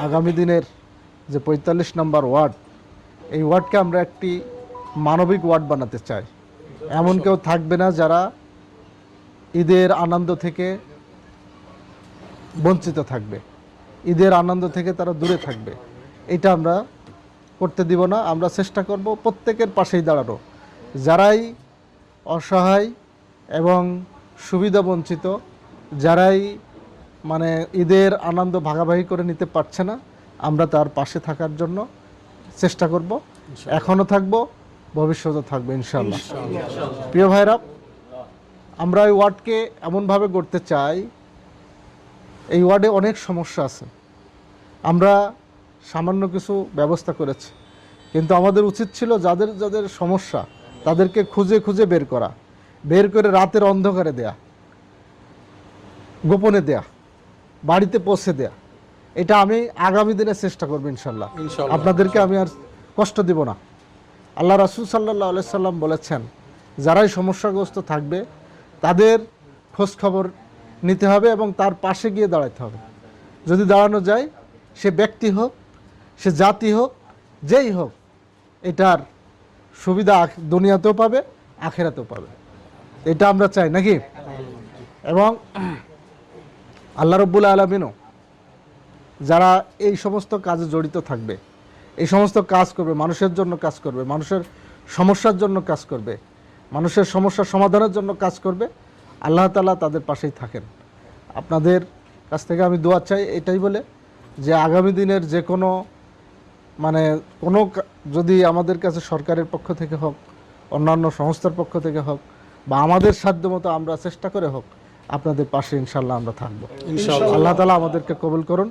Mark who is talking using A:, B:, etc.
A: আগামী দিনের যে ৪৫ নম্বর ওয়ার্ড, এই ওয়ার্ডকে আমরা একটি মানবিক ওয়ার্ড বানাতে চাই। এমন কেউ থাকবে না যারা ঈদের আনন্দ থেকে বঞ্চিত থাকবে, ঈদের আনন্দ থেকে তারা দূরে থাকবে। এটা আমরা করতে দিব না। আমরা চেষ্টা করব প্রত্যেকের পাশেই দাঁড়ানো, যারাই অসহায় এবং সুবিধা বঞ্চিত, যারাই মানে ঈদের আনন্দ ভাগাভাগি করে নিতে পারছে না, আমরা তার পাশে থাকার জন্য চেষ্টা করব। এখনও থাকব, ভবিষ্যতে থাকবে ইনশাআল্লাহ। প্রিয় ভাইরা, আমরা এই ওয়ার্ডকে এমনভাবে গড়তে চাই, এই ওয়ার্ডে অনেক সমস্যা আছে। আমরা সামান্য কিছু ব্যবস্থা করেছি, কিন্তু আমাদের উচিত ছিল যাদের যাদের সমস্যা তাদেরকে খুঁজে খুঁজে বের করা, বের করে রাতের অন্ধকারে দেয়া, গোপনে দেয়া, বাড়িতে পৌঁছে দেয়া। এটা আমি আগামী দিনে চেষ্টা করবো ইনশাল্লাহ। আপনাদেরকে আমি আর কষ্ট দিব না। আল্লাহ রাসূল সাল্লাল্লাহু আলাইহি সাল্লাম বলেছেন, যারাই সমস্যাগ্রস্ত থাকবে তাদের খোঁজ খবর নিতে হবে এবং তার পাশে গিয়ে দাঁড়াতে হবে। যদি দাঁড়ানো যায়, সে ব্যক্তি হোক, সে জাতি হোক, যেই হোক, এটার সুবিধা দুনিয়াতেও পাবে, আখেরাতেও পাবে। এটা আমরা চাই নাকি? এবং আল্লাহ রাব্বুল আলামিনও যারা এই সমস্ত কাজে জড়িত থাকবে, এই সমস্ত কাজ করবে, মানুষের জন্য কাজ করবে, মানুষের সমস্যার জন্য কাজ করবে, মানুষের সমস্যার সমাধানের জন্য কাজ করবে, আল্লাহ তাআলা তাদের পাশেই থাকেন। আপনাদের কাছ থেকে আমি দোয়া চাই এটাই বলে যে আগামী দিনের যে কোনো যদি আমাদের কাছে সরকারের পক্ষ থেকে হোক, অন্যান্য সংস্থার পক্ষ থেকে হোক, বা আমাদের সাধ্যমতো আমরা চেষ্টা করে হোক, আপনাদের পাশে ইনশাআল্লাহ আমরা থাকবো। আল্লাহ তাআলা আমাদেরকে কবুল করুন।